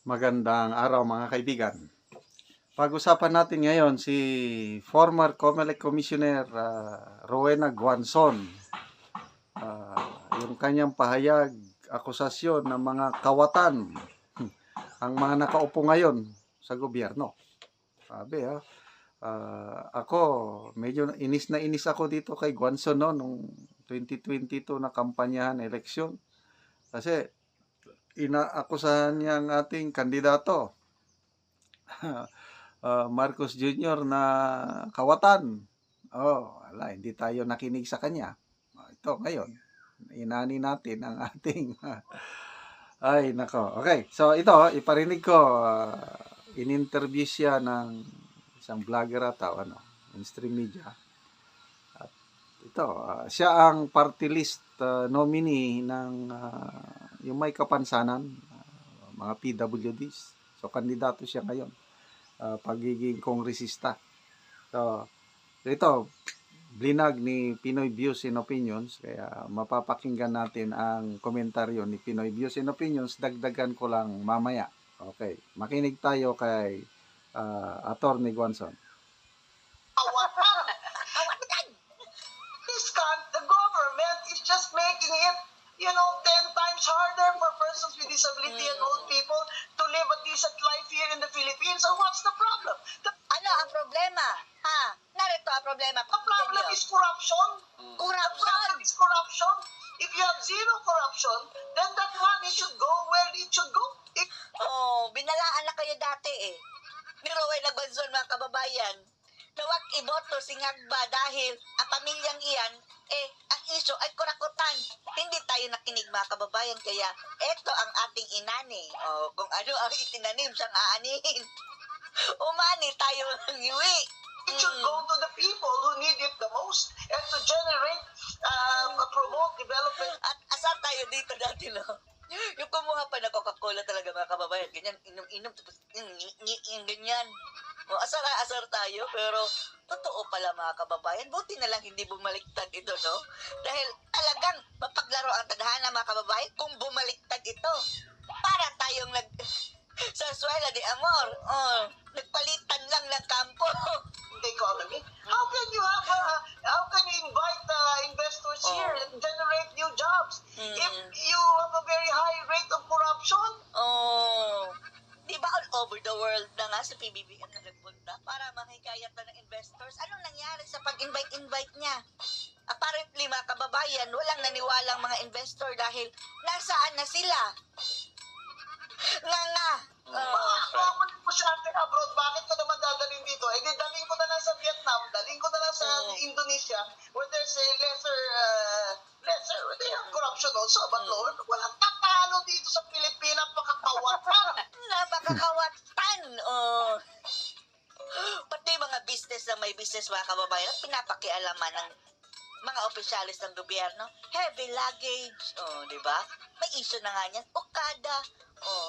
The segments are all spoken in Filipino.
Magandang araw mga kaibigan. Pag-usapan natin ngayon si former COMELEC Commissioner Rowena Guanzon. Yung kanyang pahayag, akusasyon ng mga kawatan ang mga nakaupo ngayon sa gobyerno. Sabi ako, medyo inis na inis ako dito kay Guanzon nung 2022 na kampanyahan, eleksyon. Kasi inaakusahan niya ang ating kandidato. Marcos Jr. na kawatan. Wala, hindi tayo nakinig sa kanya. Ito ngayon, inani natin ang ating ay nako. Okay, so ito iparinig ko, in-interview siya ng isang vlogger ata mainstream media. At ito, siya ang party list nominee ng yung may kapansanan, mga PWDs. So kandidato siya ngayon. Pagiging kongresista. So, ito, blinag ni Pinoy Views and Opinions, kaya mapapakinggan natin ang komentaryo ni Pinoy Views and Opinions, dagdagan ko lang mamaya. Okay, makinig tayo kay Attorney Guanzon. The government is just making it 10 times harder for persons with disability and old people to live a decent life here in the Philippines. So what's the problem? Ano ang problema? Narito ang problema. The problem is corruption. Corruption. Is corruption. If you have zero corruption, then that money should go where it should go. Binalaan na kayo dati eh. Ni Rowena Guanzon, mga kababayan, na wag iboto si Ngagba dahil ang pamilyang iyan, ang isyo ay kurakutan. Hindi tayo nakinig, mga kababayan, kaya eto ang ating inani. Kung ano ang itinanim siyang aanihin. Umani tayo ng iwi. It should go to the people who need it the most and to generate, promote development. At asar tayo dito dati, no? Yung kumuha pa na Coca-Cola talaga, mga kababayan, ganyan, inom-inom, tapos ganyan. Asar tayo, pero totoo pala, mga kababayan. Buti na lang hindi bumaliktad ito, no? Dahil talagang mapaglaro ang tadhana, mga kababayan, kung bumaliktad ito. Para tayong sa Suela de Amor, nagpalitan lang ng kampo. The economy. How can you invite investors here and generate new jobs if you have a very high rate of corruption? Di ba all over the world na nga sa PBBM na nagpunta para mahikayat na ng investors? Anong nangyari sa pag-invite niya? Apparently, mga kababayan, walang naniwalang mga investor dahil nasaan na sila? Ako negosyante abroad, bakit ko naman dadalhin dito? Dalhin ko na lang sa Vietnam, dalhin ko na lang sa Indonesia, where there's a lesser, they have corruption also, but Lord, walang tatalo dito sa Pilipinas, pakakawatan. Napakakawatan! Pati mga business na may business, mga kababayan, pinapakialaman ng mga opisyalis ng gobyerno. Heavy luggage, di ba? May issue na nga niyan. Okada,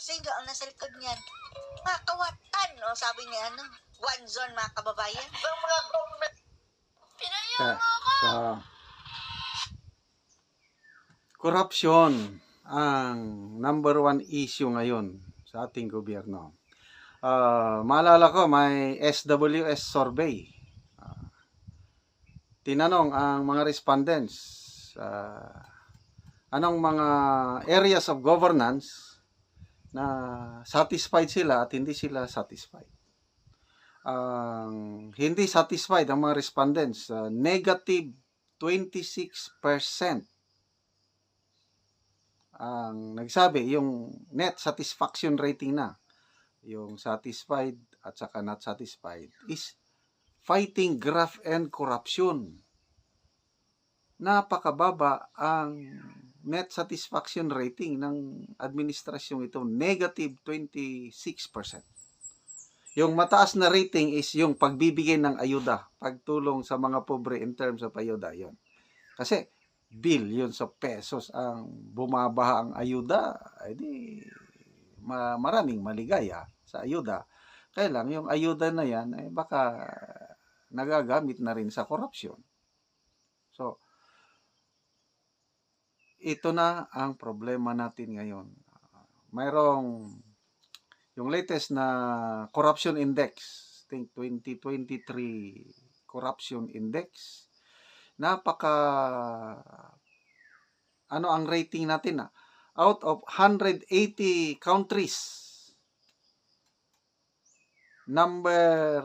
sino ang nasa likod niyan? Mga kawatan, sabi ni Guanzon, mga kababayan. Ang mga government Corruption ang number one issue ngayon sa ating gobyerno. Maalala ko, may SWS survey. Tinanong ang mga respondents, anong mga areas of governance na satisfied sila at hindi sila satisfied. Hindi satisfied ang mga respondents, negative 26% ang nagsabi, yung net satisfaction rating na, yung satisfied at saka not satisfied, is fighting graft and corruption. Napakababa ang net satisfaction rating ng administrasyong ito, negative 26%. Yung mataas na rating is yung pagbibigay ng ayuda, pagtulong sa mga pobre in terms of ayuda, yon. Kasi billions of pesos ang bumabaha ang ayuda, edi maraming maligaya sa ayuda. Kaya lang, yung ayuda na yan, baka nagagamit na rin sa korupsyon. So, ito na ang problema natin ngayon. Mayroong yung latest na corruption index, I think 2023 corruption index, napaka ano ang rating natin out of 180 countries, number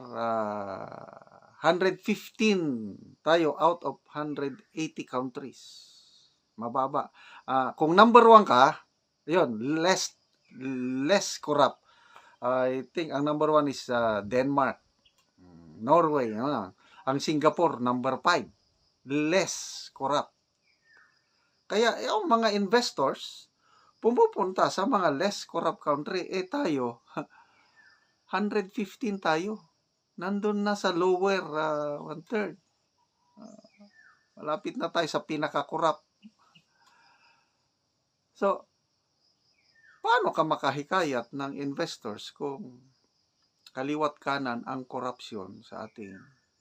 115 tayo out of 180 countries. Mababa. Kung number 1 ka, yun, less corrupt. I think ang number 1 is Denmark, Norway, ang Singapore number 5, less corrupt. Kaya yung mga investors pumupunta sa mga less corrupt country, tayo 115 tayo. Nandun na sa lower 1/3. Malapit na tayo sa pinaka-corrupt. So, paano ka makahikayat ng investors kung kaliwat kanan ang korupsyon sa ating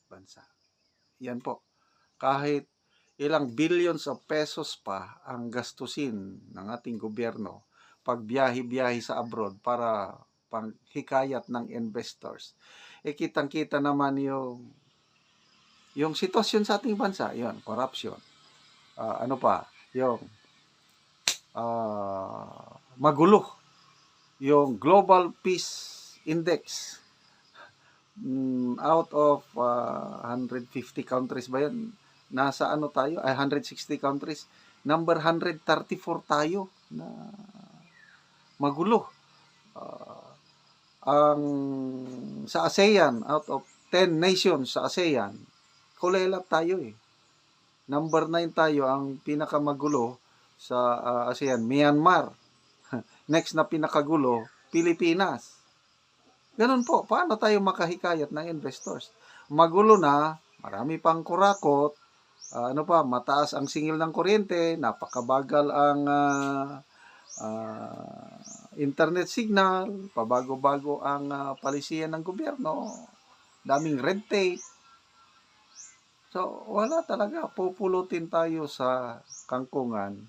bansa? Yan po. Kahit ilang billions of pesos pa ang gastusin ng ating gobyerno pag biyahe-biyahe sa abroad para panghikayat ng investors, kitang-kita naman yung sitwasyon sa ating bansa, yon, corruption. Ano pa, yung magulo, yung Global Peace Index, out of 150 countries ba yan? Nasa ano tayo? 160 countries. Number 134 tayo na magulo. Ang sa ASEAN, out of 10 nations sa ASEAN, kulelat tayo Number 9 tayo, ang pinakamagulo sa ASEAN, Myanmar. Next na pinakagulo, Pilipinas. Ganun po, paano tayo makahikayat ng investors? Magulo na, marami pang kurakot, mataas ang singil ng kuryente, napakabagal ang internet signal, pabago-bago ang palisiyan ng gobyerno, daming red tape. So, wala talaga, pupulutin tayo sa kangkungan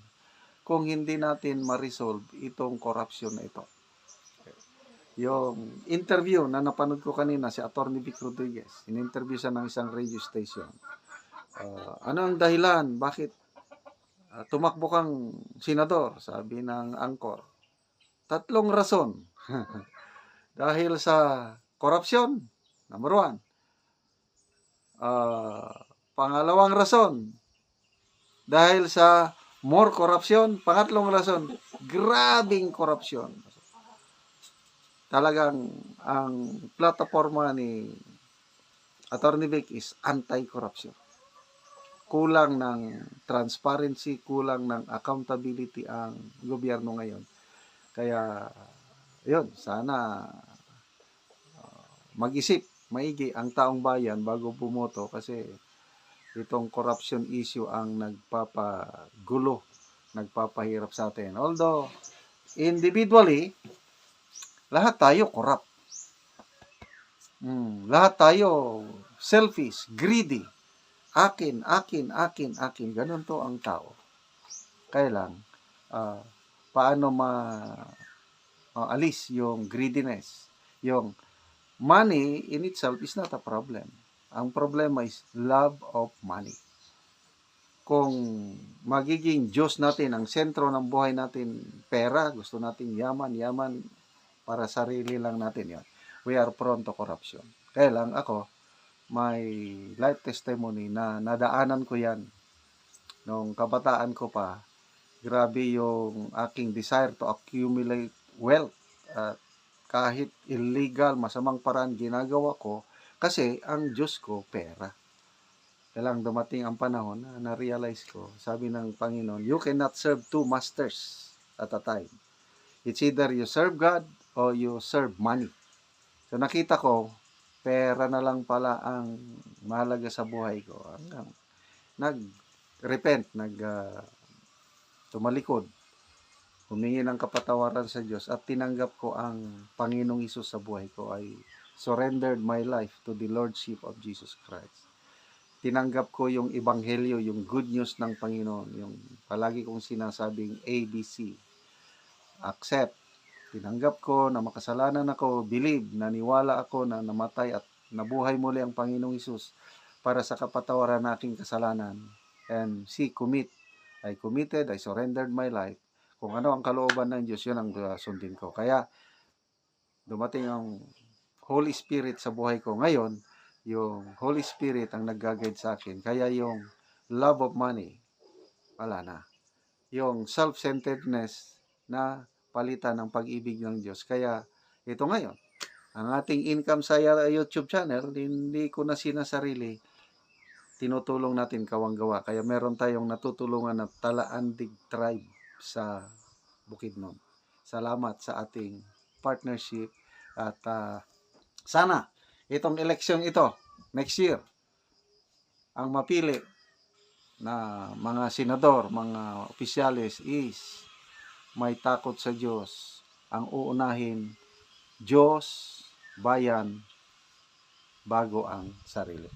kung hindi natin ma-resolve itong corruption na ito. Yung interview na napanood ko kanina, si Atty. Vic Rodriguez, in-interview siya ng isang radio station. Ano ang dahilan? Bakit tumakbo kang senador? Sabi ng anchor. 3 rason. Dahil sa corruption, number 1. Pangalawang rason, dahil sa more corruption. Pangatlong rason, grabing corruption. Talagang ang plataforma ni Atty. Vic is anti-corruption. Kulang ng transparency, kulang ng accountability ang gobyerno ngayon. Kaya, yun, sana mag-isip maigi ang taong bayan bago bumoto kasi itong corruption issue ang nagpapagulo, nagpapahirap sa atin. Although, individually, lahat tayo corrupt. Lahat tayo selfish, greedy. Akin. Ganun to ang tao. Kaya lang, paano alis yung greediness? Yung money in itself is not a problem. Ang problema is love of money. Kung magiging Diyos natin, ang sentro ng buhay natin, pera, gusto natin yaman para sarili lang natin yan. We are prone to corruption. Kaya lang ako, may life testimony na nadaanan ko yan. Nung kabataan ko pa, grabe yung aking desire to accumulate wealth. Kahit illegal, masamang paraan ginagawa ko, kasi ang Diyos ko, pera. Kailang dumating ang panahon na na-realize ko, sabi ng Panginoon, you cannot serve 2 masters at a time. It's either you serve God or you serve money. So nakita ko, pera na lang pala ang mahalaga sa buhay ko. Hanggang nag-repent, tumalikod, humingi ng kapatawaran sa Diyos at tinanggap ko ang Panginoong Hesus sa buhay ko. I surrendered my life to the Lordship of Jesus Christ. Tinanggap ko yung ebanghelyo, yung good news ng Panginoon, yung palagi kong sinasabing ABC. Accept, tinanggap ko na makasalanan ako, believe, naniwala ako na namatay at nabuhay muli ang Panginoong Hesus para sa kapatawaran ng aking kasalanan. And I committed, I surrendered my life. Kung ano ang kalooban ng Diyos, yun ang sundin ko. Kaya, dumating ang Holy Spirit sa buhay ko. Ngayon, yung Holy Spirit ang nag-guide sa akin. Kaya yung love of money, wala na. Yung self-centeredness na palitan ng pag-ibig ng Diyos. Kaya, ito ngayon, ang ating income sa YouTube channel, hindi ko na sinasarili, tinutulong natin kawang-gawa. Kaya meron tayong natutulungan na Talaandig Tribe sa Bukidnon. Salamat sa ating partnership at sana itong eleksyon ito, next year, ang mapili na mga senador, mga opisyalis is may takot sa Diyos. Ang uunahin, Diyos, bayan, bago ang sarili.